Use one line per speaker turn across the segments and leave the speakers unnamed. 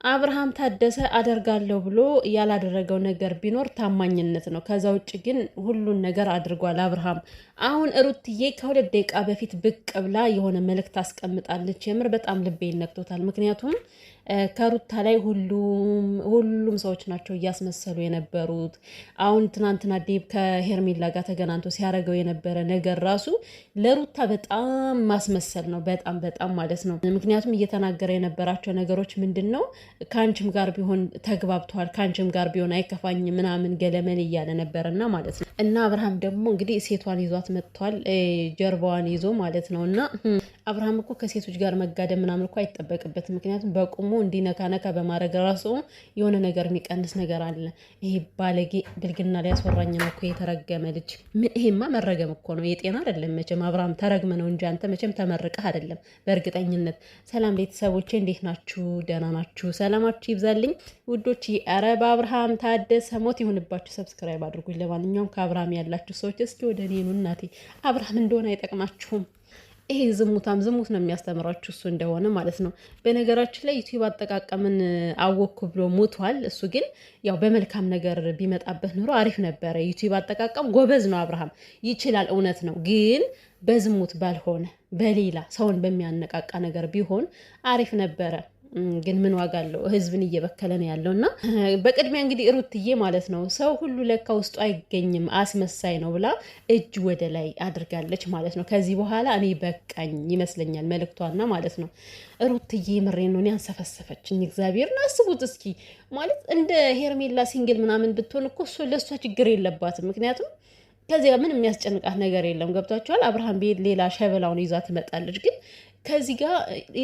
አብርሃም ታደሰ አደርጋለሁ ብሎ ያላደረገው ነገር ቢኖር ታማኝነት ነው። ከዛ ውጭ ግን ሁሉን ነገር አድርጓል አብርሃም። አሁን ሩትዬ ከሁለት ደቂቃ በፊት ብቅ ብላ የሆነ መልእክት አስቀምጣለች። የምር በጣም ልቤ ይነክቶታል። ምክንያቱም ከሩታ ላይ ሁሉም ሰዎች ናቸው እያስመሰሉ የነበሩት። አሁን ትናንትና ዴብ ከሄርሜላ ጋር ተገናኝቶ ሲያደርገው የነበረ ነገር ራሱ ለሩታ በጣም ማስመሰል ነው። በጣም በጣም ማለት ነው። ምክንያቱም እየተናገረ የነበራቸው ነገሮች ምንድን ነው ከአንቺም ጋር ቢሆን ተግባብተዋል፣ ከአንቺም ጋር ቢሆን አይከፋኝ ምናምን ገለመል እያለ ነበርና ማለት ነው። እና አብርሃም ደግሞ እንግዲህ ሴቷን ይዟት መጥቷል፣ ጀርባዋን ይዞ ማለት ነው። እና አብርሃም እኮ ከሴቶች ጋር መጋደም ምናምን እኮ አይጠበቅበትም። ምክንያቱም በቁሙ እንዲነካነካ በማድረግ ራሱ የሆነ ነገር የሚቀንስ ነገር አለ። ይሄ ባለጌ ብልግና ሊያስወራኝ ነው እኮ የተረገመ ልጅ። ይሄማ መረገም እኮ ነው፣ የጤና አይደለም መቼም። አብርሃም ተረግመ ነው እንጂ አንተ መቼም ተመርቀህ አይደለም በእርግጠኝነት። ሰላም ቤተሰቦቼ እንዴት ናችሁ? ደህና ናችሁ? ሰላማችሁ ይብዛልኝ ውዶች። ኧረ በአብርሃም ታደሰ ሞት ይሁንባችሁ። ሰብስክራይብ አድርጉኝ። ለማንኛውም ከአብርሃም ያላችሁ ሰዎች እስኪ ወደ እኔ ኑ። እናቴ አብርሃም እንደሆነ አይጠቅማችሁም። ይሄ ዝሙት ነው የሚያስተምራችሁ እሱ እንደሆነ ማለት ነው። በነገራችን ላይ ዩቲዩብ አጠቃቀምን አወኩ ብሎ ሞቷል። እሱ ግን ያው በመልካም ነገር ቢመጣበት ኑሮ አሪፍ ነበረ። ዩቲዩብ አጠቃቀም ጎበዝ ነው አብርሃም፣ ይችላል፣ እውነት ነው። ግን በዝሙት ባልሆነ በሌላ ሰውን በሚያነቃቃ ነገር ቢሆን አሪፍ ነበረ። ግን ምን ዋጋ አለው? ህዝብን እየበከለ ነው ያለው። እና በቅድሚያ እንግዲህ ሩትዬ ማለት ነው ሰው ሁሉ ለካ ውስጡ አይገኝም አስመሳይ ነው ብላ እጅ ወደ ላይ አድርጋለች ማለት ነው። ከዚህ በኋላ እኔ በቃኝ ይመስለኛል መልእክቷና ማለት ነው። ሩትዬ ምሬ ነው ያንሰፈሰፈችኝ። እግዚአብሔርን አስቡት እስኪ ማለት እንደ ሄርሜላ ሲንግል ምናምን ብትሆን እኮ ለእሷ ችግር የለባትም። ምክንያቱም ከዚህ ምን የሚያስጨንቃት ነገር የለም። ገብቷቸዋል። አብርሃም ቤት ሌላ ሸበላውን ይዛ ትመጣለች። ግን ከዚህ ጋር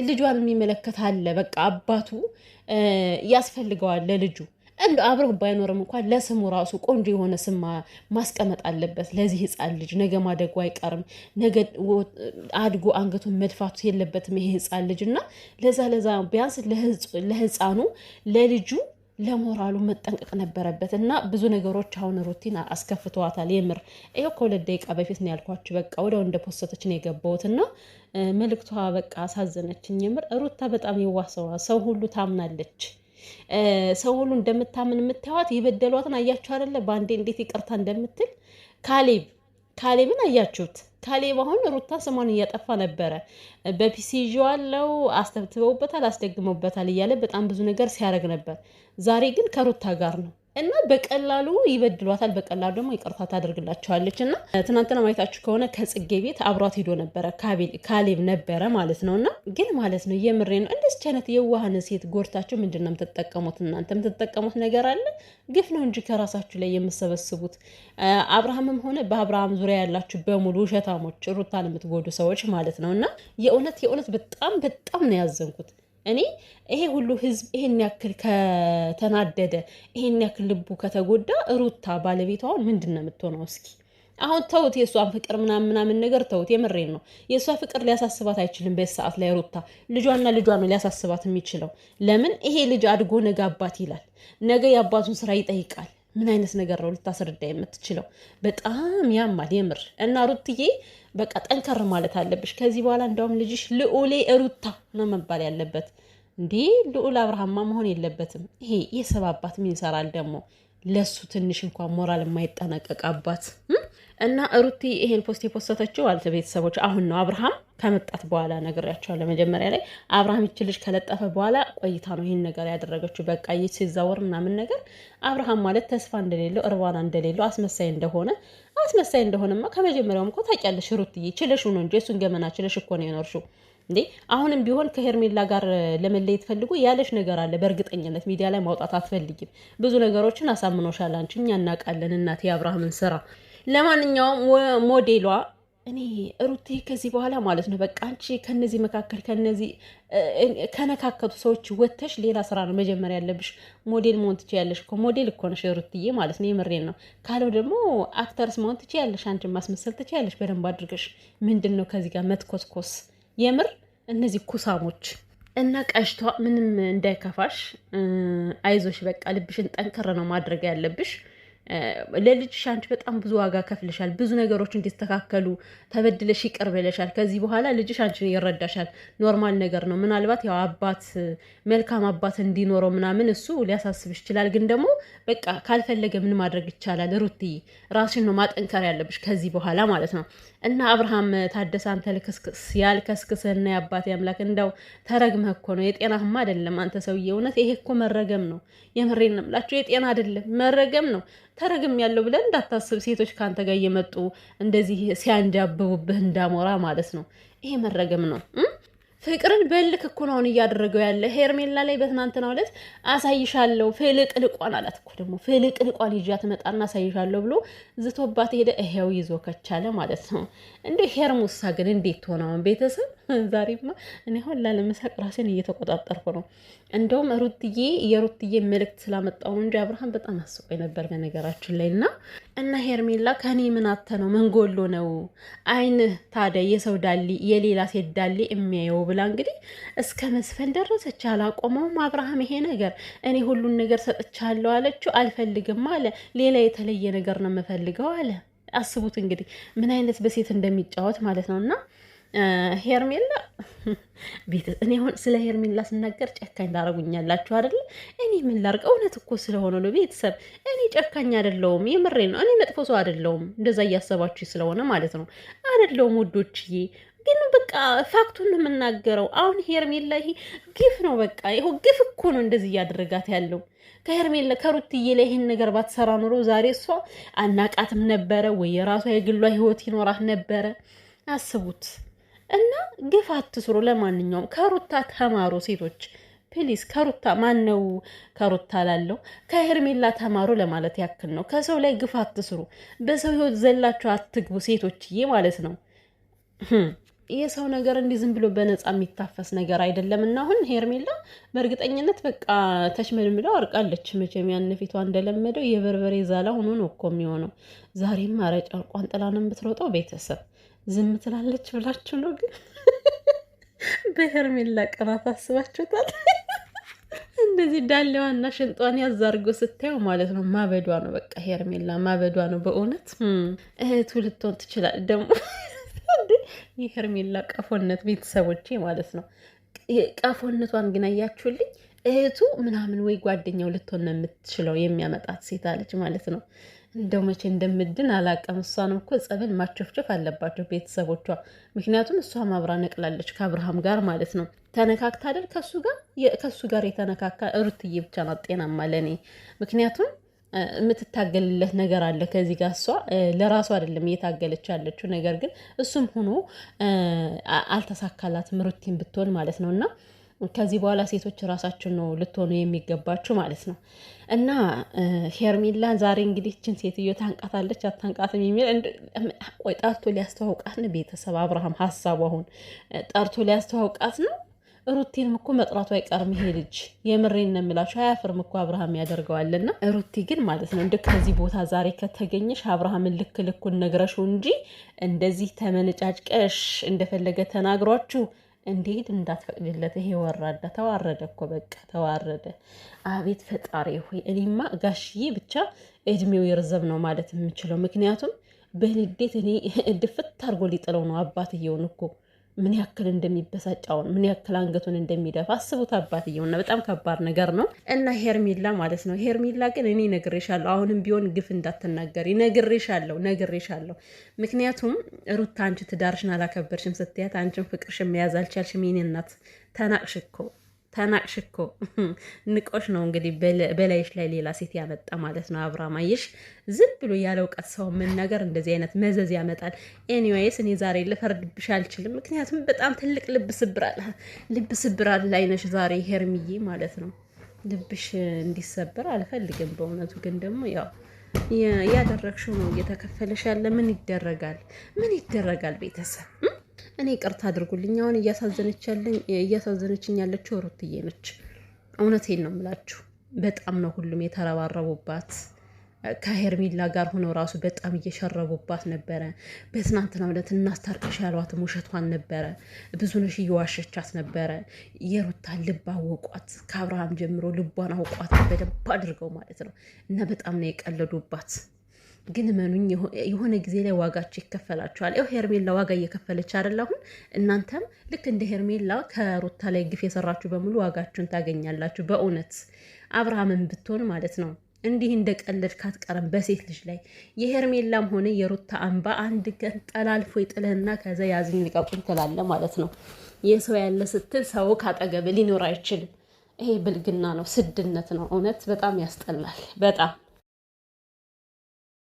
ልጇን የሚመለከት አለ። በቃ አባቱ ያስፈልገዋል ለልጁ። እንደ አብረው ባይኖርም እንኳን ለስሙ ራሱ ቆንጆ የሆነ ስም ማስቀመጥ አለበት ለዚህ ህፃን ልጅ። ነገ ማደጉ አይቀርም። ነገ አድጎ አንገቱን መድፋቱ የለበትም ይሄ ህፃን ልጅ እና ለዛ ቢያንስ ለህፃኑ ለልጁ ለሞራሉ መጠንቀቅ ነበረበት። እና ብዙ ነገሮች አሁን ሩቲን አስከፍተዋታል። የምር ይኸው ከሁለት ደቂቃ በፊት ነው ያልኳችሁ። በቃ ወዲያው እንደ ፖስተች ነው የገባሁት እና መልክቷ በቃ አሳዘነችኝ። የምር ሩታ በጣም የዋሰዋ ሰው ሁሉ ታምናለች። ሰው ሁሉ እንደምታምን የምታዩት የበደሏትን አያችሁ አይደለ? በአንዴ እንዴት ይቅርታ እንደምትል ካሌብን አያችሁት? ካሌብ አሁን ሩታ ስሟን እያጠፋ ነበረ። በፒሲ ይዤዋለሁ፣ አስተብትበውበታል፣ አስደግመውበታል እያለ በጣም ብዙ ነገር ሲያደርግ ነበር። ዛሬ ግን ከሩታ ጋር ነው እና በቀላሉ ይበድሏታል፣ በቀላሉ ደግሞ ይቅርታ ታደርግላቸዋለች። እና ትናንትና ማየታችሁ ከሆነ ከጽጌ ቤት አብሯት ሄዶ ነበረ፣ ካሌብ ነበረ ማለት ነው። እና ግን ማለት ነው የምሬ ነው እንደዚህ አይነት የዋህን ሴት ጎድታችሁ ምንድን ነው የምትጠቀሙት? እናንተ የምትጠቀሙት ነገር አለ። ግፍ ነው እንጂ ከራሳችሁ ላይ የምሰበስቡት። አብርሃምም ሆነ በአብርሃም ዙሪያ ያላችሁ በሙሉ ውሸታሞች፣ ሩታን የምትጎዱ ሰዎች ማለት ነው። እና የእውነት በጣም በጣም ነው ያዘንኩት። እኔ ይሄ ሁሉ ህዝብ ይሄን ያክል ከተናደደ ይሄን ያክል ልቡ ከተጎዳ ሩታ ባለቤቷን ምንድን ነው የምትሆነው? እስኪ አሁን ተውት፣ የእሷን ፍቅር ምናምን ነገር ተውት። የምሬን ነው። የእሷ ፍቅር ሊያሳስባት አይችልም። በዚህ ሰዓት ላይ ሩታ ልጇ ነው ሊያሳስባት የሚችለው። ለምን ይሄ ልጅ አድጎ ነገ አባት ይላል፣ ነገ የአባቱን ስራ ይጠይቃል። ምን አይነት ነገር ነው ልታስረዳ የምትችለው? በጣም ያማል የምር። እና ሩትዬ በቃ ጠንከር ማለት አለብሽ ከዚህ በኋላ። እንደውም ልጅሽ ልዑሌ ሩታ ነው መባል ያለበት። እንዲህ ልዑል አብርሃማ መሆን የለበትም። ይሄ የሰብ አባት ምን ይሰራል ደግሞ? ለሱ ትንሽ እንኳን ሞራል የማይጠነቀቅ አባት። እና ሩቲ ይሄን ፖስት የፖስተችው አልተ ቤተሰቦች አሁን ነው አብርሃም ከመጣት በኋላ ነግሬያቸዋለሁ። መጀመሪያ ላይ አብርሃም ይች ልጅ ከለጠፈ በኋላ ቆይታ ነው ይህን ነገር ያደረገችው። በቃ ሲዛወር ምናምን ነገር አብርሃም ማለት ተስፋ እንደሌለው እርባና እንደሌለው አስመሳይ እንደሆነማ ከመጀመሪያውም እኮ ታውቂያለሽ ሩትዬ። ችለሽ ነው እንጂ እሱን ገመና ችለሽ እኮ ነው የኖርሽው እንዴ። አሁንም ቢሆን ከሄርሜላ ጋር ለመለየት ፈልጎ ያለሽ ነገር አለ። በእርግጠኝነት ሚዲያ ላይ ማውጣት አትፈልጊም። ብዙ ነገሮችን አሳምኖሻል አንቺ፣ እኛ እናውቃለን እናቴ የአብርሃምን ስራ። ለማንኛውም ሞዴሏ እኔ ሩቴ ከዚህ በኋላ ማለት ነው በቃ አንቺ ከነዚህ መካከል ከነካከቱ ሰዎች ወጥተሽ ሌላ ስራ ነው መጀመሪያ ያለብሽ። ሞዴል መሆን ትችያለሽ እኮ ሞዴል እኮ ነሽ ሩትዬ ማለት ነው። የምሬን ነው። ካለው ደግሞ አክተርስ መሆን ትችያለሽ፣ አንቺ ማስመሰል ትችያለሽ በደንብ አድርገሽ። ምንድን ነው ከዚህ ጋር መትኮስኮስ? የምር እነዚህ ኩሳሞች እና ቀሽቷ ምንም እንዳይከፋሽ፣ አይዞሽ በቃ ልብሽን ጠንከር ነው ማድረግ ያለብሽ። ለልጅሽ አንቺ በጣም ብዙ ዋጋ ከፍለሻል። ብዙ ነገሮች እንዲስተካከሉ ተበድለሽ ይቅር ብለሻል። ከዚህ በኋላ ልጅሽ አንቺን ይረዳሻል። ኖርማል ነገር ነው። ምናልባት ያው አባት መልካም አባት እንዲኖረው ምናምን እሱ ሊያሳስብሽ ይችላል። ግን ደግሞ በቃ ካልፈለገ ምን ማድረግ ይቻላል? ሩትዬ ራስሽን ነው ማጠንከር ያለብሽ ከዚህ በኋላ ማለት ነው። እና አብርሃም ታደሰ አንተ ልክስክስ ያልከስክስህና የአባቴ አምላክ እንዳው ተረግመህ እኮ ነው። የጤናህማ አይደለም አንተ ሰውዬ። እውነት ይሄ እኮ መረገም ነው። የምሬን ነው የምላችሁ። የጤና አይደለም መረገም ነው። ተረግም ያለው ብለን እንዳታስብ። ሴቶች ከአንተ ጋር እየመጡ እንደዚህ ሲያንጃብቡብህ እንዳሞራ ማለት ነው። ይሄ መረገም ነው። ፍቅርን በልክ እኮ ነው አሁን እያደረገው ያለ። ሄርሜላ ላይ በትናንትናው ዕለት አሳይሻለሁ ፍልቅልቋን አላት እኮ ደግሞ ፍልቅልቋን ይዣት መጣና አሳይሻለሁ ብሎ ዝቶባት ሄደ። ይሄው ይዞ ከቻለ ማለት ነው። እንደ ሄርሙሳ ግን እንዴት ሆነውን ቤተሰብ ዛሬማ እኔ አሁን ላለመሳቅ ራሴን እየተቆጣጠርኩ ነው። እንደውም የሩትዬ መልእክት ስላመጣው ነው እንጂ አብርሃም በጣም አስቆይ ነበር በነገራችን ላይ እና ሄርሜላ ከኔ ምን አተ ነው ምን ጎሎ ነው አይን ታዲያ የሰው ዳሌ የሌላ ሴት ዳሌ የሚያየው ብላ እንግዲህ እስከ መስፈን ደረሰች። አላቆመውም አብርሃም ይሄ ነገር። እኔ ሁሉን ነገር ሰጥቻለሁ አለችው። አልፈልግም አለ። ሌላ የተለየ ነገር ነው የምፈልገው አለ። አስቡት እንግዲህ ምን አይነት በሴት እንደሚጫወት ማለት ነው። እና ሄርሜላ እኔ አሁን ስለ ሄርሜላ ስናገር ጨካኝ ታረጉኛላችሁ አይደለ? እኔ ምን ላርቅ? እውነት እኮ ስለሆነ ነው ቤተሰብ። እኔ ጨካኝ አይደለሁም፣ የምሬ ነው። እኔ መጥፎ ሰው አይደለሁም። እንደዛ እያሰባችሁ ስለሆነ ማለት ነው አይደለሁም ውዶችዬ። ግን በቃ ፋክቱን ነው የምናገረው። አሁን ሄርሜላ ይሄ ግፍ ነው። በቃ ይሄው ግፍ እኮ ነው እንደዚህ እያደረጋት ያለው። ከሄርሜላ ከሩትዬ ላይ ይሄን ነገር ባትሰራ ኑሮ ዛሬ እሷ አናቃትም ነበረ ወይ የራሷ የግሏ ህይወት ይኖራት ነበረ። አስቡት። እና ግፍ አትስሩ። ለማንኛውም ከሩታ ተማሩ ሴቶች ፕሊስ። ከሩታ ማን ነው ከሩታ ላለው ከሄርሜላ ተማሩ ለማለት ያክል ነው። ከሰው ላይ ግፍ አትስሩ። በሰው ህይወት ዘላችሁ አትግቡ ሴቶችዬ ማለት ነው። የሰው ነገር እንዲህ ዝም ብሎ በነፃ የሚታፈስ ነገር አይደለም። እና አሁን ሄርሜላ በእርግጠኝነት በቃ ተሽመልምለው አርቃለች። መቼም ያን ፊቷ እንደለመደው የበርበሬ ዛላ ሆኖ ነው እኮ የሚሆነው። ዛሬም አረጫ ቋን ጥላ ነው የምትሮጠው። ቤተሰብ ዝም ትላለች ብላችሁ ነው? ግን በሄርሜላ ቅናት አስባችሁታል? እንደዚህ ዳሌዋና ሽንጧን ያዛርጎ ስታየው ማለት ነው ማበዷ ነው። በቃ ሄርሜላ ማበዷ ነው በእውነት። እህቱ ልትሆን ትችላል ደግሞ የሄርሜላ ቀፎነት ቤተሰቦቼ ማለት ነው። ቀፎነቷን ግን አያችሁልኝ? እህቱ ምናምን ወይ ጓደኛው ልትሆን ነው የምትችለው የሚያመጣት ሴት አለች ማለት ነው። እንደው መቼ እንደምድን አላቀም። እሷንም እኮ ጸበል ማቸፍቸፍ አለባቸው ቤተሰቦቿ። ምክንያቱም እሷ ማብራ ነቅላለች ከአብርሃም ጋር ማለት ነው። ተነካክታ አይደል ከሱ ጋር የተነካካ ሩትዬ ብቻ ናት ጤናማ ለእኔ። ምክንያቱም የምትታገልለት ነገር አለ ከዚህ ጋር። እሷ ለራሱ አይደለም እየታገለች ያለችው፣ ነገር ግን እሱም ሆኖ አልተሳካላትም ሩቲን ብትሆን ማለት ነው። እና ከዚህ በኋላ ሴቶች ራሳችን ነው ልትሆኑ የሚገባችሁ ማለት ነው። እና ሄርሜላ ዛሬ እንግዲህ ይህችን ሴትዮ ታንቃታለች አታንቃትም የሚል ቆይ ጠርቶ ሊያስተዋውቃት ነው ቤተሰብ። አብርሃም ሀሳቡ አሁን ጠርቶ ሊያስተዋውቃት ነው። ሩቲንም እኮ መጥራቱ አይቀርም ይሄ ልጅ። የምሬን ነው የምላችሁ። አያፍርም እኮ አብርሃም ያደርገዋልና። ሩቲ ግን ማለት ነው እንደ ከዚህ ቦታ ዛሬ ከተገኘሽ አብርሃምን ልክ ልኩን ነግረሽው እንጂ እንደዚህ ተመነጫጭቀሽ እንደፈለገ ተናግሯችሁ እንዴት እንዳትፈቅድለት። ይሄ ወራዳ ተዋረደ እኮ በቃ ተዋረደ። አቤት ፈጣሪ ሆይ። እኔማ ጋሽዬ ብቻ እድሜው ይርዘም ነው ማለት የምችለው። ምክንያቱም በንዴት እኔ ድፍት አድርጎ ሊጥለው ነው አባትየውን እኮ። ምን ያክል እንደሚበሳጫውን ምን ያክል አንገቱን እንደሚደፋ አስቡት። አባትየውና በጣም ከባድ ነገር ነው። እና ሄርሜላ ማለት ነው። ሄርሜላ ግን እኔ ነግሬሻለሁ፣ አሁንም ቢሆን ግፍ እንዳትናገሪ ነግሬሻለሁ። ምክንያቱም ሩታ አንቺ ትዳርሽን አላከበርሽም ስትያት አንቺን ፍቅርሽን መያዝ አልቻልሽም። የኔ እናት ተናቅሽ እኮ ንቆሽ ነው እንግዲህ በላይሽ ላይ ሌላ ሴት ያመጣ ማለት ነው። አብርሃም አየሽ፣ ዝም ብሎ ያለ እውቀት ሰው መናገር እንደዚህ አይነት መዘዝ ያመጣል። ኤኒዌይስ እኔ ዛሬ ልፈርድብሽ አልችልም፣ ምክንያቱም በጣም ትልቅ ልብ ስብራት ላይ ነሽ ዛሬ ሄርሚዬ ማለት ነው። ልብሽ እንዲሰበር አልፈልግም በእውነቱ። ግን ደግሞ ያው ያደረግሽው ነው እየተከፈለሽ ያለ። ምን ይደረጋል ቤተሰብ። እኔ ቅርታ አድርጉልኝ። አሁን እያሳዘነችኝ ያለችው ሩትዬ ነች። እውነቴን ነው የምላችሁ። በጣም ነው ሁሉም የተረባረቡባት። ከሄርሜላ ጋር ሆነው ራሱ በጣም እየሸረቡባት ነበረ። በትናንትናው ዕለት እናስታርቅሽ ያሏትም ውሸቷን ነበረ። ብዙነሽ እየዋሸቻት ነበረ። የሩታን ልብ አወቋት። ከአብርሃም ጀምሮ ልቧን አውቋት በደንብ አድርገው ማለት ነው። እና በጣም ነው የቀለዱባት። ግን መኑኝ የሆነ ጊዜ ላይ ዋጋችሁ ይከፈላችኋል። ያው ሄርሜላ ዋጋ እየከፈለች አይደል? አሁን እናንተም ልክ እንደ ሄርሜላ ከሩታ ላይ ግፍ የሰራችሁ በሙሉ ዋጋችሁን ታገኛላችሁ። በእውነት አብርሃምን ብትሆን ማለት ነው እንዲህ እንደ ቀለድክ አትቀርም በሴት ልጅ ላይ። የሄርሜላም ሆነ የሩታ አንባ አንድ ቀን ጠላልፎ ይጥልህና ከዛ ያዝኝ ሊቀቁኝ ትላለ ማለት ነው። የሰው ያለ ስትል ሰው ካጠገብ ሊኖር አይችልም። ይሄ ብልግና ነው፣ ስድነት ነው። እውነት በጣም ያስጠላል። በጣም